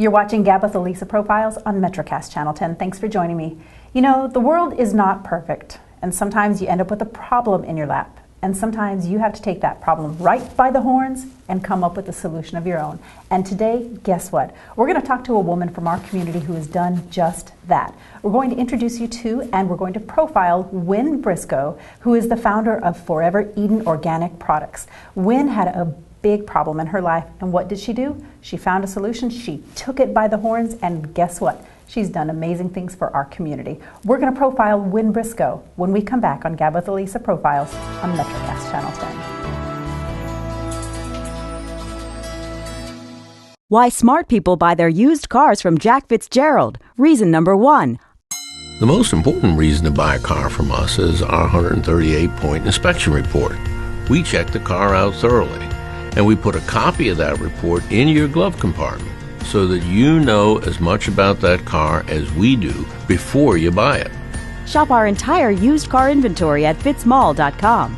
You're watching GAB with ALisa Profiles on MetroCast Channel 10. Thanks for joining me. You know, the world is not perfect, and sometimes you end up with a problem in your lap, and sometimes you have to take that problem right by the horns and come up with a solution of your own. And today, guess what? We're going to talk to a woman from our community who has done just that. We're going to introduce you to and we're going to profile Wynne Briscoe, who is the founder of Forever Eden Organic Products. Wynne had a big problem in her life, and what did she do? She found a solution, she took it by the horns, and guess what? She's done amazing things for our community. We're going to profile Wynne Briscoe when we come back on GAB with ALisa Profiles on MetroCast Channel 10. Why smart people buy their used cars from Jack Fitzgerald. Reason number 1. The most important reason to buy a car from us is our 138-point inspection report. We check the car out thoroughly, and we put a copy of that report in your glove compartment so that you know as much about that car as we do before you buy it. Shop our entire used car inventory at fitzmall.com.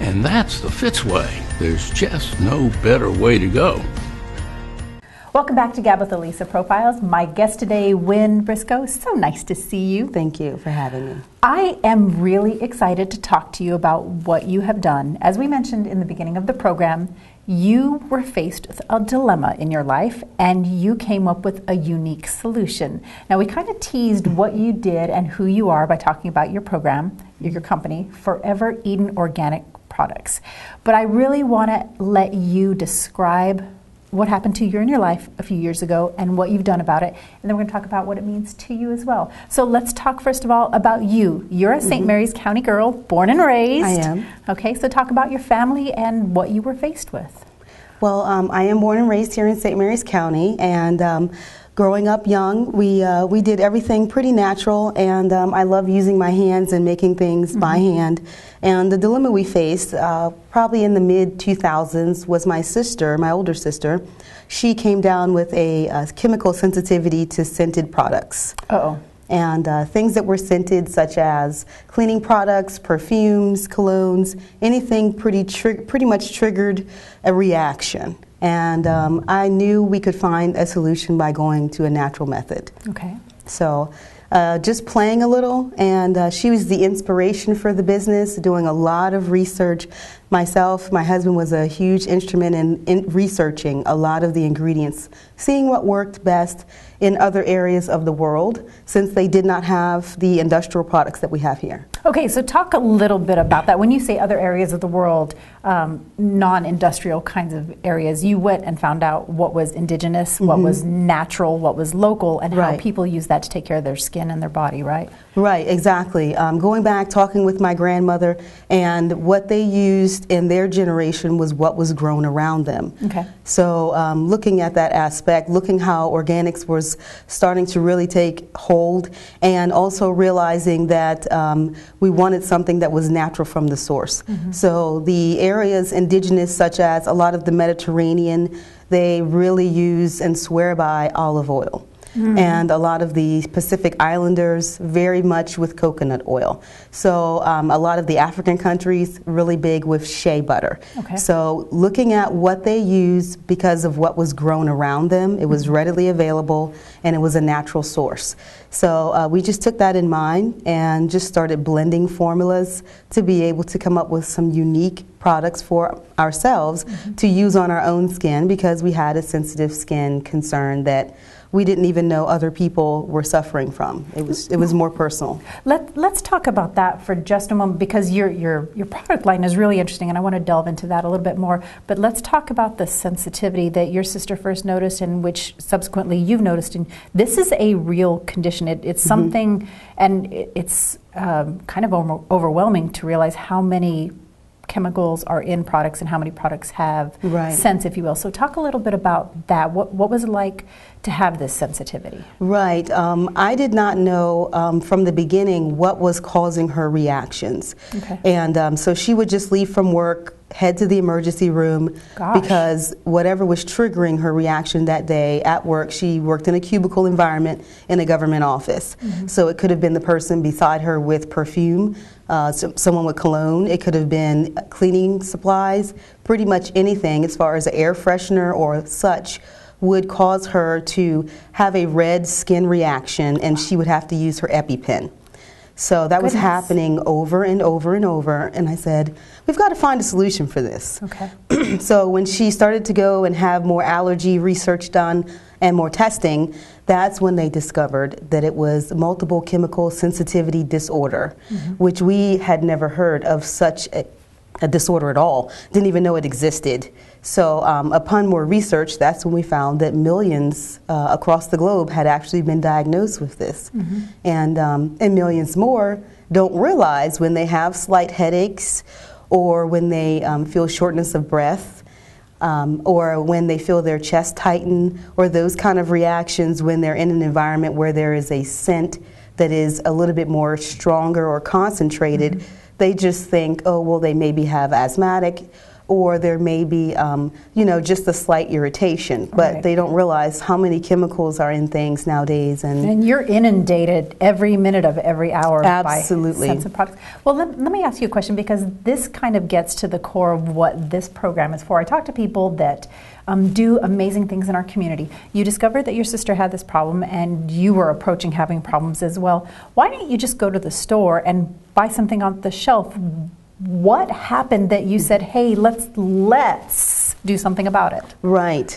And that's the Fitz way. There's just no better way to go. Welcome back to GAB with ALisa Profiles. My guest today, Wynne Briscoe. So nice to see you. Thank you for having me. I am really excited to talk to you about what you have done. As we mentioned in the beginning of the program, you were faced with a dilemma in your life and you came up with a unique solution. Now, we kind of teased what you did and who you are by talking about your program, your company, Forever Eden Organic Products. But I really want to let you describe what happened to you in your life a few years ago and what you've done about it. And then we're going to talk about what it means to you as well. So let's talk first of all about you. You're a St. Mary's County girl, born and raised. I am. Okay, so talk about your family and what you were faced with. Well, I am born and raised here in St. Mary's County, and growing up young, we did everything pretty natural, and I love using my hands and making things by hand. And the dilemma we faced, probably in the mid-2000s, was my sister, my older sister. She came down with a chemical sensitivity to scented products. Uh-oh. And things that were scented, such as cleaning products, perfumes, colognes, anything pretty much triggered a reaction. And I knew we could find a solution by going to a natural method. Okay. So just playing a little, and she was the inspiration for the business, doing a lot of research. Myself, my husband was a huge instrument in researching a lot of the ingredients, seeing what worked best in other areas of the world, since they did not have the industrial products that we have here. Okay, so talk a little bit about that. When you say other areas of the world, non-industrial kinds of areas, you went and found out what was indigenous, what was natural, what was local, and how people use that to take care of their skin and their body, right? Right, exactly. Going back, talking with my grandmother, and what they used in their generation was what was grown around them. Okay. So looking at that aspect, looking how organics was starting to really take hold, and also realizing that we wanted something that was natural from the source. So the areas indigenous, such as a lot of the Mediterranean, they really use and swear by olive oil. And a lot of the Pacific Islanders very much with coconut oil. So a lot of the African countries really big with shea butter. Okay. So looking at what they use because of what was grown around them, it was readily available and it was a natural source. So we just took that in mind and just started blending formulas to be able to come up with some unique products for ourselves to use on our own skin, because we had a sensitive skin concern that we didn't even know other people were suffering from. It was more personal. Let's talk about that for just a moment, because your product line is really interesting, and I want to delve into that a little bit more. But let's talk about the sensitivity that your sister first noticed, and which subsequently you've noticed. And this is a real condition. It's something, and it's kind of overwhelming to realize how many chemicals are in products and how many products have scents, if you will. So talk a little bit about that. What was it like to have this sensitivity? Right. I did not know from the beginning what was causing her reactions. Okay. And so she would just leave from work, head to the emergency room, because whatever was triggering her reaction that day at work, she worked in a cubicle environment in a government office. So it could have been the person beside her with perfume, someone with cologne. It could have been cleaning supplies, pretty much anything as far as an air freshener or such would cause her to have a red skin reaction, and she would have to use her EpiPen. So that was happening over and over and over, and I said, we've got to find a solution for this. Okay. So when she started to go and have more allergy research done and more testing, that's when they discovered that it was multiple chemical sensitivity disorder, which we had never heard of such a disorder at all, didn't even know it existed. So upon more research, that's when we found that millions across the globe had actually been diagnosed with this. And millions more don't realize when they have slight headaches, or when they feel shortness of breath, or when they feel their chest tighten, or those kind of reactions when they're in an environment where there is a scent that is a little bit more stronger or concentrated. They just think, oh, well, they maybe have asthmatic, or there may be, just a slight irritation. But they don't realize how many chemicals are in things nowadays. And you're inundated every minute of every hour Absolutely. by scents and products. Well, let me ask you a question, because this kind of gets to the core of what this program is for. I talk to people that do amazing things in our community. You discovered that your sister had this problem, and you were approaching having problems as well. Why didn't you just go to the store and buy something off the shelf? What happened that you said, hey, let's do something about it? Right.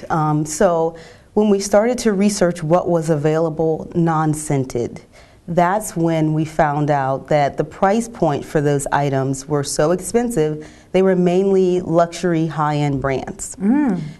So when we started to research what was available non-scented, that's when we found out that the price point for those items were so expensive. They were mainly luxury high-end brands.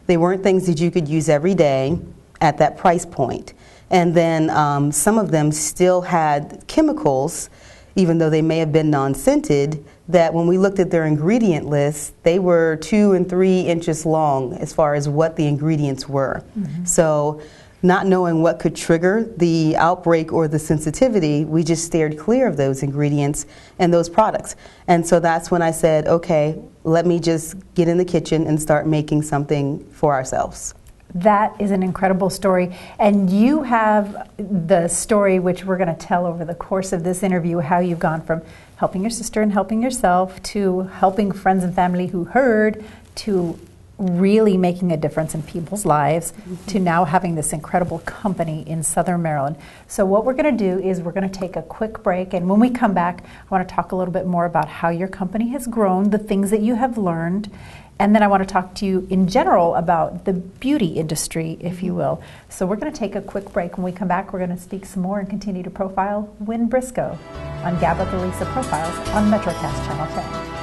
They weren't things that you could use every day at that price point. And then some of them still had chemicals, even though they may have been non-scented, that when we looked at their ingredient list, they were 2 and 3 inches long as far as what the ingredients were. So not knowing what could trigger the outbreak or the sensitivity, we just steered clear of those ingredients and those products. And so that's when I said, okay, let me just get in the kitchen and start making something for ourselves. That is an incredible story. And you have the story, which we're going to tell over the course of this interview, how you've gone from helping your sister and helping yourself to helping friends and family who heard, to really making a difference in people's lives, to now having this incredible company in Southern Maryland. So what we're going to do is we're going to take a quick break, and when we come back, I want to talk a little bit more about how your company has grown, the things that you have learned, and then I want to talk to you in general about the beauty industry, if you will. So we're going to take a quick break. When we come back, we're going to speak some more and continue to profile Wynne Briscoe on GAB with ALisa Profiles on MetroCast Channel 10.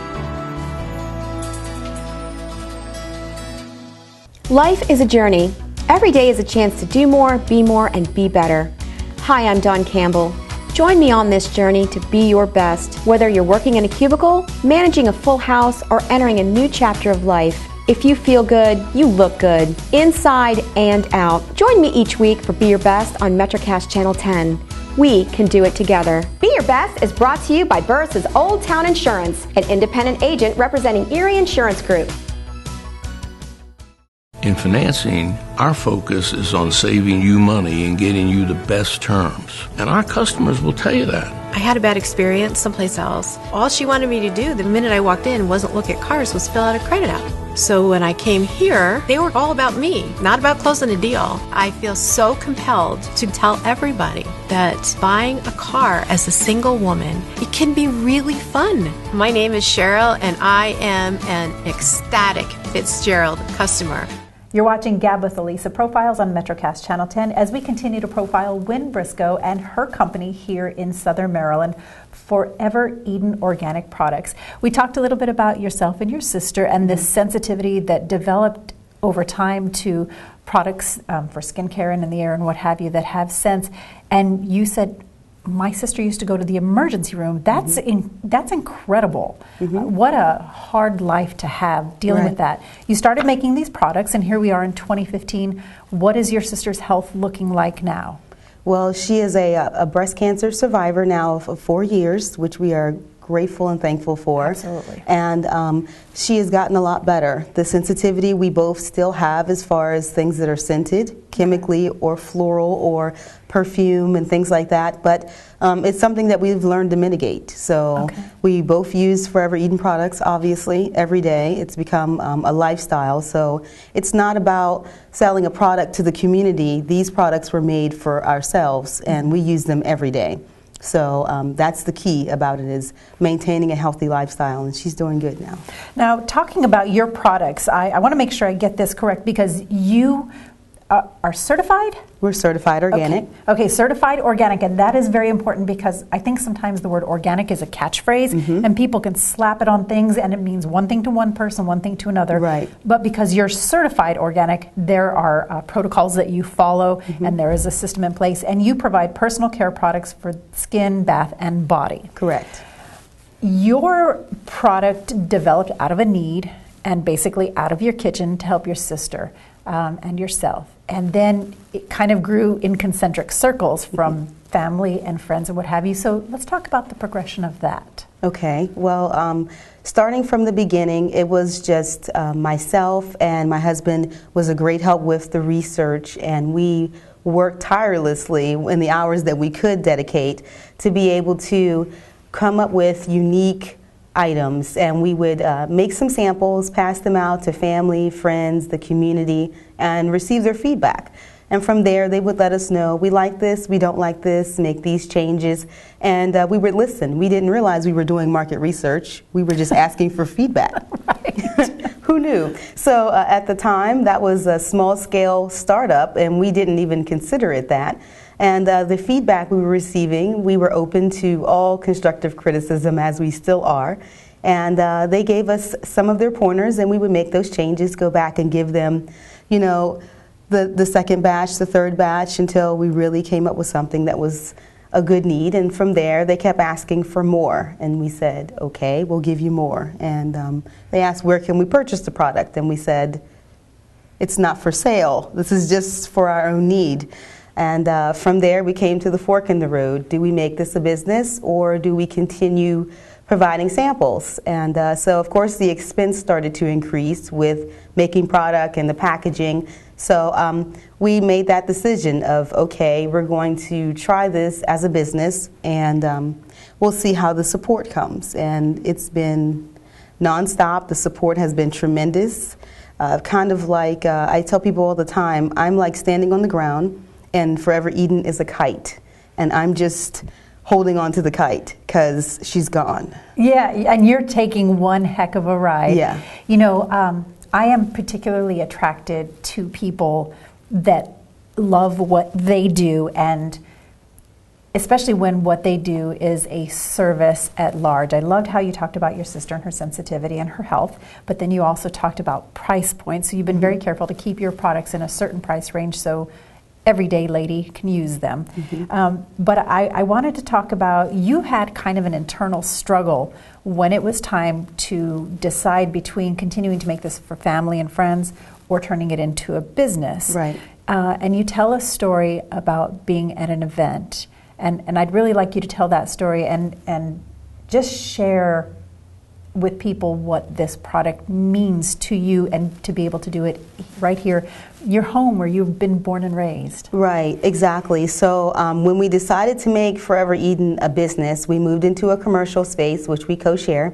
Life is a journey. Every day is a chance to do more, be more, and be better. Hi, I'm Dawn Campbell. Join me on this journey to be your best, whether you're working in a cubicle, managing a full house, or entering a new chapter of life. If you feel good, you look good, inside and out. Join me each week for Be Your Best on MetroCast Channel 10. We can do it together. Be Your Best is brought to you by Burris's Old Town Insurance, an independent agent representing Erie Insurance Group. In financing, our focus is on saving you money and getting you the best terms. And our customers will tell you that. I had a bad experience someplace else. All she wanted me to do the minute I walked in wasn't look at cars, was fill out a credit app. So when I came here, they were all about me, not about closing a deal. I feel so compelled to tell everybody that buying a car as a single woman, it can be really fun. My name is Cheryl, and I am an ecstatic Fitzgerald customer. You're watching GAB with ALisa Profiles on MetroCast Channel 10 as we continue to profile Wynne Briscoe and her company here in Southern Maryland, Forever Eden Organic Products. We talked a little bit about yourself and your sister and this sensitivity that developed over time to products for skincare and in the air and what have you that have scents. And you said, my sister used to go to the emergency room. That's incredible. What a hard life to have dealing with that. You started making these products, and here we are in 2015. What is your sister's health looking like now? Well, she is a breast cancer survivor now of 4 years, which we are grateful and thankful for. Absolutely. And she has gotten a lot better. The sensitivity we both still have as far as things that are scented, chemically or floral or perfume and things like that, but it's something that we've learned to mitigate. So we both use Forever Eden products, obviously, every day. It's become a lifestyle. So it's not about selling a product to the community. These products were made for ourselves, and we use them every day. So that's the key about it, is maintaining a healthy lifestyle, and she's doing good now. Now, talking about your products, I want to make sure I get this correct, because you are certified? We're certified organic. Okay, certified organic, and that is very important, because I think sometimes the word organic is a catchphrase, and people can slap it on things, and it means one thing to one person, one thing to another. Right. But because you're certified organic, there are protocols that you follow, and there is a system in place, and you provide personal care products for skin, bath, and body. Correct. Your product developed out of a need, and basically out of your kitchen to help your sister and yourself. And then it kind of grew in concentric circles from family and friends and what have you. So let's talk about the progression of that. Okay. Well, starting from the beginning, it was just myself, and my husband was a great help with the research, and we worked tirelessly in the hours that we could dedicate to be able to come up with unique items, and we would make some samples, pass them out to family, friends, the community, and receive their feedback. And from there, they would let us know, we like this, we don't like this, make these changes, and we would listen. We didn't realize we were doing market research. We were just asking for feedback. Who knew? So at the time, that was a small-scale startup, and we didn't even consider it that. And the feedback we were receiving, we were open to all constructive criticism, as we still are. And they gave us some of their pointers, and we would make those changes, go back and give them, you know, the second batch, the third batch, until we really came up with something that was a good need. And from there, they kept asking for more. And we said, okay, we'll give you more. And they asked, where can we purchase the product? And we said, it's not for sale. This is just for our own need. And from there, we came to the fork in the road. Do we make this a business, or do we continue providing samples? And so, of course, the expense started to increase with making product and the packaging. So we made that decision of, okay, we're going to try this as a business, and we'll see how the support comes. And it's been nonstop. The support has been tremendous. Kind of like, I tell people all the time, I'm like standing on the ground, and Forever Eden is a kite, and I'm just holding on to the kite because she's gone. Yeah, and you're taking one heck of a ride. Yeah. You know, I am particularly attracted to people that love what they do, and especially when what they do is a service at large. I loved how you talked about your sister and her sensitivity and her health, but then you also talked about price points. So you've been very careful to keep your products in a certain price range so everyday lady can use them. But I wanted to talk about, you had kind of an internal struggle when it was time to decide between continuing to make this for family and friends or turning it into a business. Right. And you tell a story about being at an event. And I'd really like you to tell that story and just share with people what this product means to you, and to be able to do it right here, your home where you've been born and raised. Right, exactly. So when we decided to make Forever Eden a business, we moved into a commercial space, which we co-share,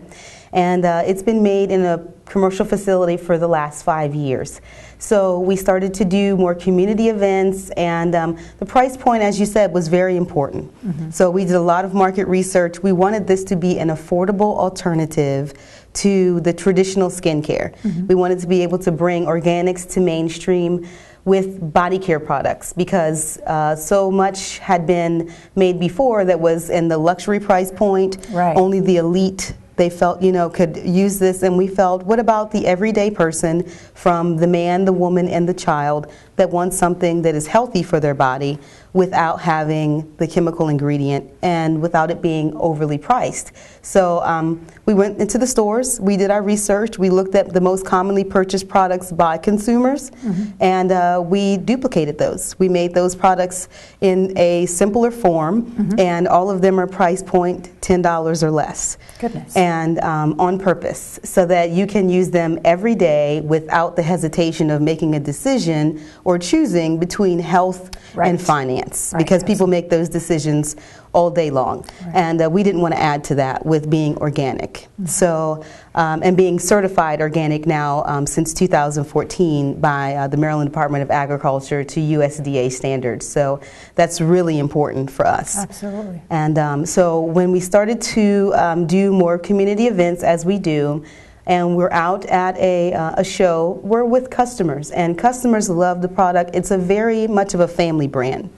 and it's been made in a commercial facility for the last 5 years. So we started to do more community events, and the price point, as you said, was very important. So we did a lot of market research. We wanted this to be an affordable alternative to the traditional skincare. We wanted to be able to bring organics to mainstream with body care products, because so much had been made before that was in the luxury price point. Right. Only the elite, they felt, you know, could use this, and we felt, what about the everyday person, from the man, the woman, and the child, that wants something that is healthy for their body, without having the chemical ingredient and without it being overly priced. So we went into the stores, we did our research, we looked at the most commonly purchased products by consumers, and we duplicated those. We made those products in a simpler form, and all of them are price point $10 or less. Goodness. And on purpose, so that you can use them every day without the hesitation of making a decision or choosing between health and finance, because people make those decisions all day long. And we didn't want to add to that with being organic. So, and being certified organic now since 2014 by the Maryland Department of Agriculture to USDA standards. So that's really important for us. Absolutely. And so when we started to do more community events, as we do, and we're out at a show, we're with customers, and customers love the product. It's a very much of a family brand.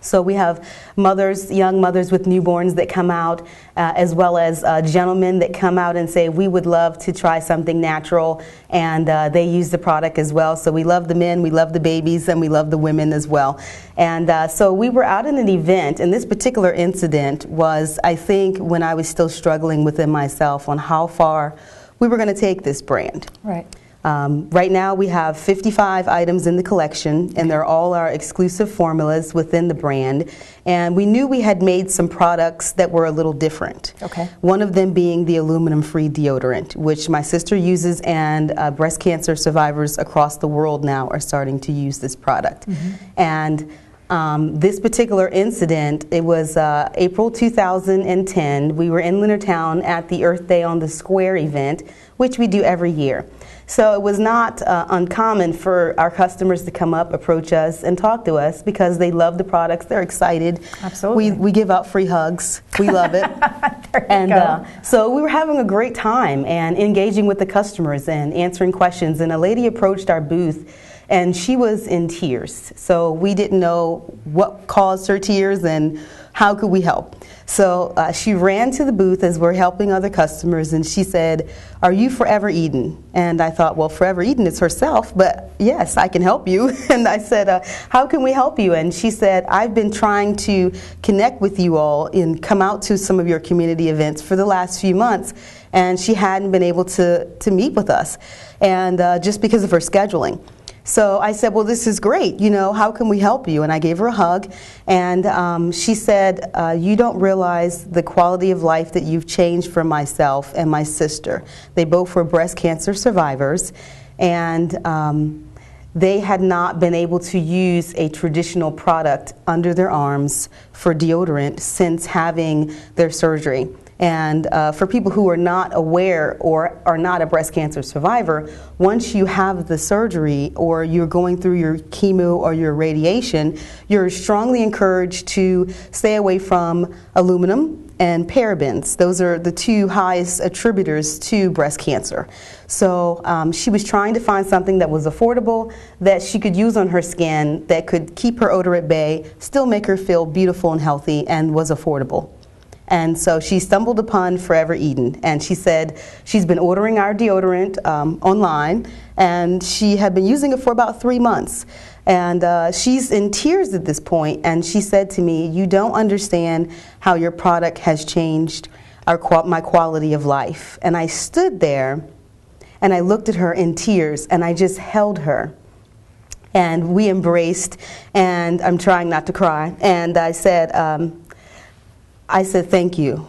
So we have mothers, young mothers with newborns that come out, as well as gentlemen that come out and say, we would love to try something natural, and they use the product as well. So we love the men, we love the babies, and we love the women as well. And so we were out in an event, and this particular incident was, I think, when I was still struggling within myself on how far we were going to take this brand. Right now we have 55 items in the collection, and they're all our exclusive formulas within the brand. And we knew we had made some products that were a little different. One of them being the aluminum-free deodorant, which my sister uses, and breast cancer survivors across the world now are starting to use this product. And this particular incident, it was April 2010. We were in Leonardtown at the Earth Day on the Square event, which we do every year. So it was not uncommon for our customers to come up, approach us, and talk to us because they love the products. They're excited. Absolutely. We give out free hugs. We love it. And so we were having a great time and engaging with the customers and answering questions. And a lady approached our booth, and she was in tears. So we didn't know what caused her tears and how could we help. So she ran to the booth as we're helping other customers, and she said, "Are you Forever Eden?" And I thought, well, Forever Eden is herself, but yes, I can help you. And I said, how can we help you? And she said, I've been trying to connect with you all and come out to some of your community events for the last few months, and she hadn't been able to meet with us, and just because of her scheduling. So I said, well, this is great, you know, how can we help you? And I gave her a hug, and she said, you don't realize the quality of life that you've changed for myself and my sister. They both were breast cancer survivors, and they had not been able to use a traditional product under their arms for deodorant since having their surgery. And for people who are not aware or are not a breast cancer survivor, once you have the surgery or you're going through your chemo or your radiation, you're strongly encouraged to stay away from aluminum and parabens. Those are the two highest attributors to breast cancer. So she was trying to find something that was affordable, that she could use on her skin, that could keep her odor at bay, still make her feel beautiful and healthy, and was affordable. And so she stumbled upon Forever Eden, and she said she's been ordering our deodorant online, and she had been using it for about 3 months. And she's in tears at this point, and she said to me, you don't understand how your product has changed my quality of life. And I stood there, and I looked at her in tears, and I just held her. And we embraced, and I'm trying not to cry, and I said, thank you.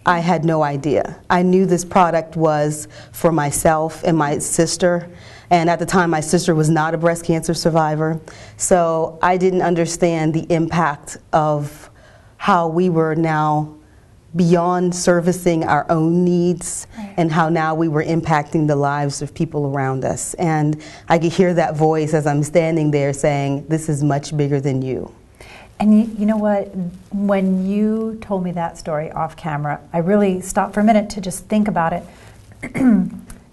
I had no idea. I knew this product was for myself and my sister, and at the time my sister was not a breast cancer survivor, so I didn't understand the impact of how we were now beyond servicing our own needs, and how now we were impacting the lives of people around us. And I could hear that voice as I'm standing there saying, this is much bigger than you. And you know what, when you told me that story off camera, I really stopped for a minute to just think about it.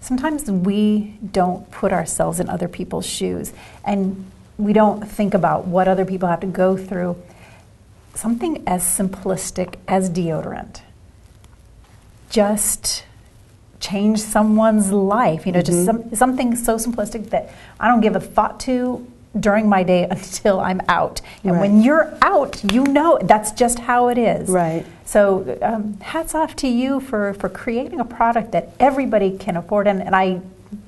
Sometimes we don't put ourselves in other people's shoes, and we don't think about what other people have to go through. Something as simplistic as deodorant just changed someone's life. You know, just something so simplistic that I don't give a thought to during my day until I'm out. And Right. when you're out, you know that's just how it is. Right. So hats off to you for creating a product that everybody can afford. And I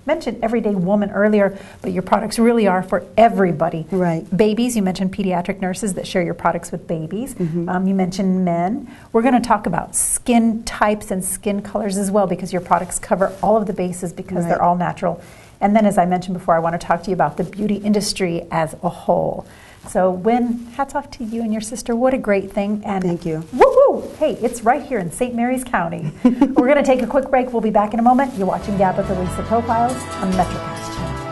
mentioned Everyday Woman earlier, but your products really are for everybody. Right. Babies, you mentioned pediatric nurses that share your products with babies. You mentioned men. We're going to talk about skin types and skin colors as well, because your products cover all of the bases because Right. they're all natural. And then, as I mentioned before, I want to talk to you about the beauty industry as a whole. So, Wynne, hats off to you and your sister. What a great thing. And Thank you. Woo-hoo! Hey, it's right here in St. Mary's County. We're going to take a quick break. We'll be back in a moment. You're watching GAB with ALisa Profiles on MetroCast channel.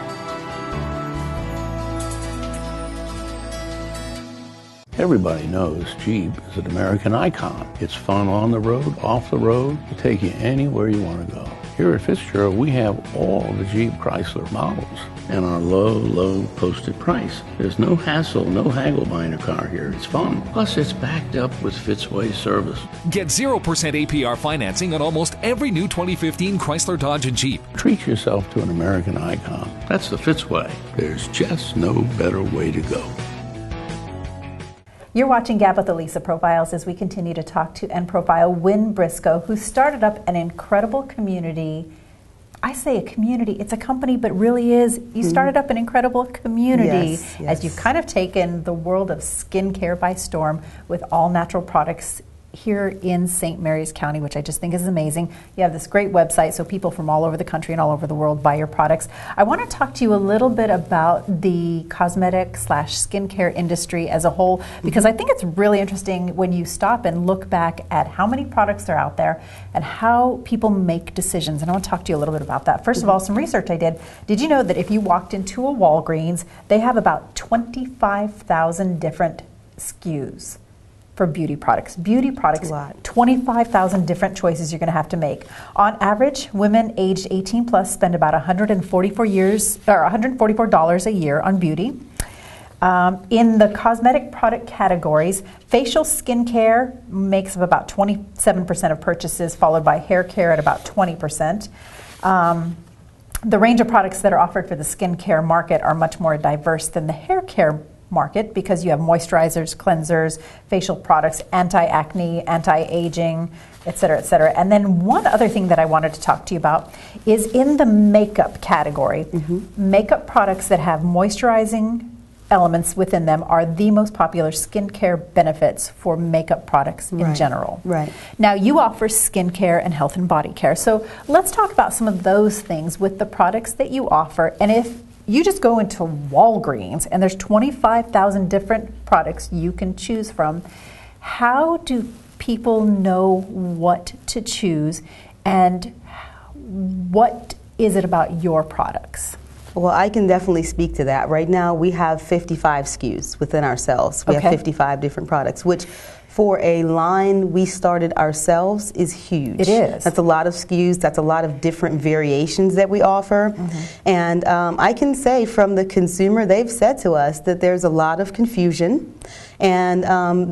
Everybody knows Jeep is an American icon. It's fun on the road, off the road, to take you anywhere you want to go. Here at Fitzgerald, we have all the Jeep Chrysler models and our low posted price. There's no hassle, no haggle buying a car here. It's fun. Plus, it's backed up with Fitzway service. Get 0% APR financing on almost every new 2015 Chrysler, Dodge, and Jeep. Treat yourself to an American icon. That's the Fitzway. There's just no better way to go. You're watching GAB with ALisa Profiles as we continue to talk to and profile Wynne Briscoe, who started up an incredible community. I say a community, it's a company, but really is. You started up an incredible community Yes, as you've kind of taken the world of skincare by storm with all natural products here in St. Mary's County, which I just think is amazing. You have this great website, so people from all over the country and all over the world buy your products. I want to talk to you a little bit about the cosmetic/skincare industry as a whole, because I think it's really interesting when you stop and look back at how many products are out there and how people make decisions. And I want to talk to you a little bit about that. First of all, some research I did. Did you know that if you walked into a Walgreens, they have about 25,000 different SKUs for beauty products? Beauty products, 25,000 different choices you're going to have to make. On average, women aged 18 plus spend about $144 a year on beauty. In the cosmetic product categories, facial skincare makes up about 27% of purchases, followed by hair care at about 20%. The range of products that are offered for the skincare market are much more diverse than the hair care market, because you have moisturizers, cleansers, facial products, anti-acne, anti-aging, et cetera, et cetera. And then one other thing that I wanted to talk to you about is in the makeup category. Makeup products that have moisturizing elements within them are the most popular skincare benefits for makeup products in general. Right. Now, you offer skincare and health and body care. So let's talk about some of those things with the products that you offer. And if you just go into Walgreens and there's 25,000 different products you can choose from, how do people know what to choose, and what is it about your products? Well, I can definitely speak to that. Right now, we have 55 SKUs within ourselves. We have 55 different products, which for a line we started ourselves is huge. It is. That's a lot of SKUs. That's a lot of different variations that we offer. And I can say from the consumer, they've said to us that there's a lot of confusion, and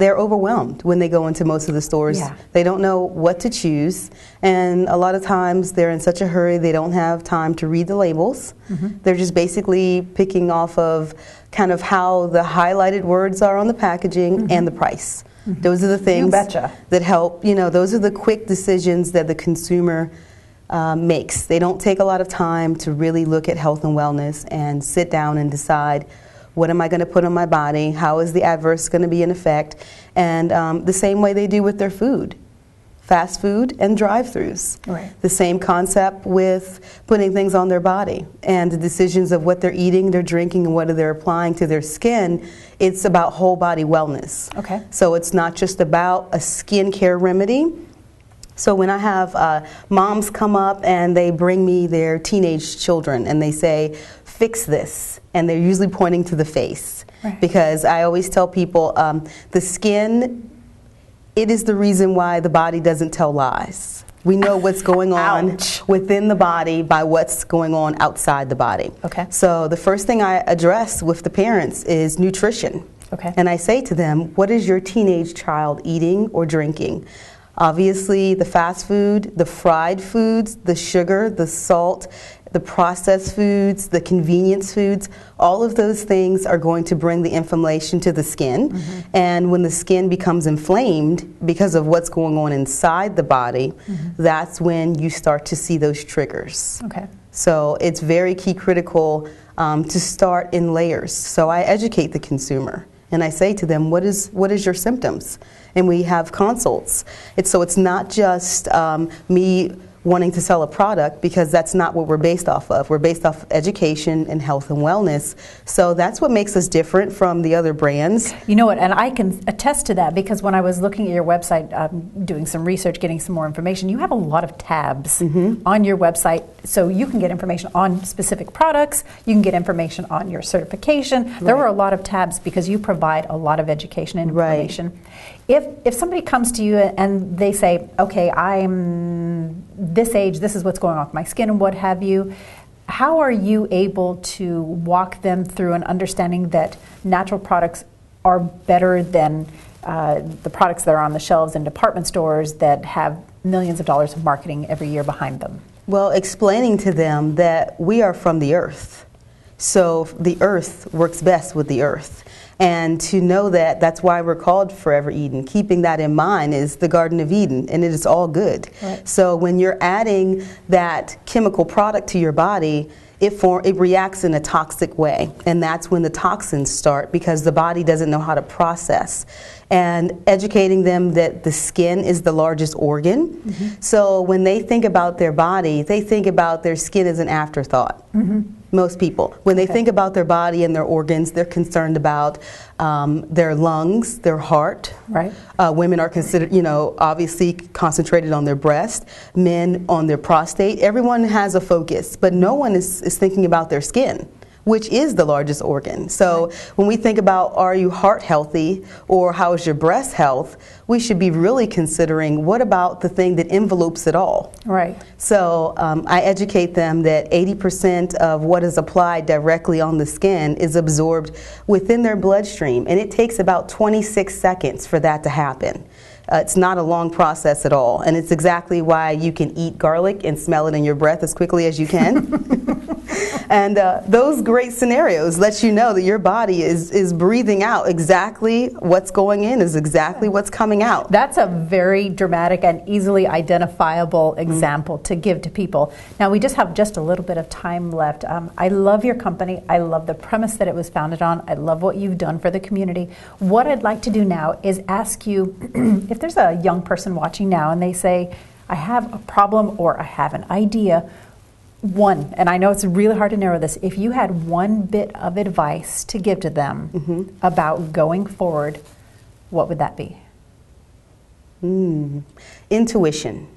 they're overwhelmed when they go into most of the stores. They don't know what to choose, and a lot of times they're in such a hurry they don't have time to read the labels. They're just basically picking off of kind of how the highlighted words are on the packaging and the price. Those are the things that help, those are the quick decisions that the consumer makes. They don't take a lot of time to really look at health and wellness and sit down and decide, what am I going to put on my body? How is the adverse going to be in effect? And the same way they do with their food. Fast food and drive-thrus. The same concept with putting things on their body and the decisions of what they're eating, they're drinking, and what they're applying to their skin. It's about whole body wellness. So it's not just about a skincare remedy. So when I have moms come up and they bring me their teenage children and they say, fix this, and they're usually pointing to the face. Because I always tell people the skin, it is the reason why the body doesn't tell lies. We know what's going on within the body by what's going on outside the body. So the first thing I address with the parents is nutrition. And I say to them, what is your teenage child eating or drinking? Obviously, the fast food, the fried foods, the sugar, the salt, the processed foods, the convenience foods, all of those things are going to bring the inflammation to the skin. And when the skin becomes inflamed because of what's going on inside the body, that's when you start to see those triggers. Okay. So it's very key critical to start in layers. So I educate the consumer and I say to them, what is your symptoms? And we have consults. So it's not just me wanting to sell a product, because that's not what we're based off of. We're based off education and health and wellness. So that's what makes us different from the other brands. You know what, and I can attest to that, because when I was looking at your website, doing some research, getting some more information, you have a lot of tabs on your website, so you can get information on specific products, you can get information on your certification. There were a lot of tabs because you provide a lot of education and information. If somebody comes to you and they say, okay, I'm this age, this is what's going on with my skin and what have you, how are you able to walk them through an understanding that natural products are better than the products that are on the shelves in department stores that have millions of dollars of marketing every year behind them? Well, explaining to them that we are from the earth. So the earth works best with the earth. And to know that that's why we're called Forever Eden. Keeping that in mind is the Garden of Eden, and it is all good. Right. So when you're adding that chemical product to your body, it reacts in a toxic way. And that's when the toxins start, because the body doesn't know how to process. And educating them that the skin is the largest organ. So when they think about their body, they think about their skin as an afterthought. Most people. When they think about their body and their organs, they're concerned about their lungs, their heart. Right. Women are considered, obviously concentrated on their breast. Men on their prostate. Everyone has a focus, but no one is thinking about their skin, which is the largest organ. So when we think about, are you heart healthy or how is your breast health, we should be really considering, what about the thing that envelopes it all? Right. So I educate them that 80% of what is applied directly on the skin is absorbed within their bloodstream, and it takes about 26 seconds for that to happen. It's not a long process at all, and it's exactly why you can eat garlic and smell it in your breath as quickly as you can. And those great scenarios let you know that your body is breathing out exactly what's going in is exactly what's coming out. That's a very dramatic and easily identifiable example to give to people. Now, we just have just a little bit of time left. I love your company. I love the premise that it was founded on. I love what you've done for the community. What I'd like to do now is ask you, if there's a young person watching now and they say, I have a problem or I have an idea, one, and I know it's really hard to narrow this, if you had one bit of advice to give to them about going forward, what would that be? Intuition.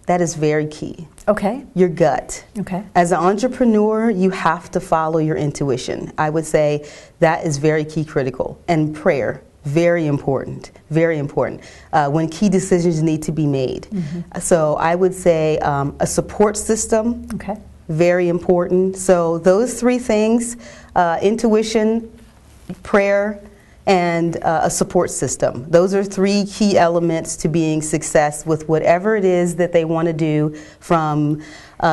That is very key. Okay. Your gut. Okay. As an entrepreneur, you have to follow your intuition. I would say that is very key critical. And prayer. Very important, very important. When key decisions need to be made. So I would say a support system, very important. So those three things, intuition, prayer, and a support system. Those are three key elements to being success with whatever it is that they want to do, from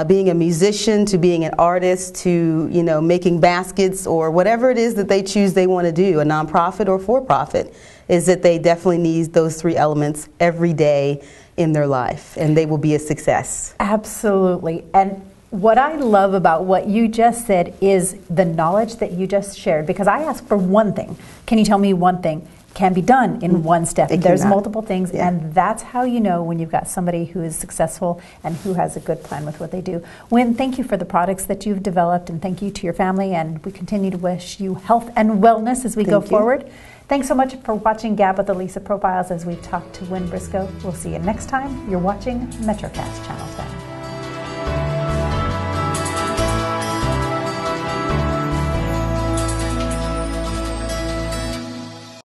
being a musician to being an artist to making baskets or whatever it is that they choose they want to do, a nonprofit or for-profit, is that they definitely need those three elements every day in their life, and they will be a success. Absolutely. And what I love about what you just said is the knowledge that you just shared, because I asked for one thing. Can you tell me one thing? Can be done in one step. There's multiple things, and that's how you know when you've got somebody who is successful and who has a good plan with what they do. Wynne, thank you for the products that you've developed, and thank you to your family, and we continue to wish you health and wellness as we go forward. Thanks so much for watching GAB with ALisa Profiles as we talk to Wynne Briscoe. We'll see you next time. You're watching MetroCast Channel 10.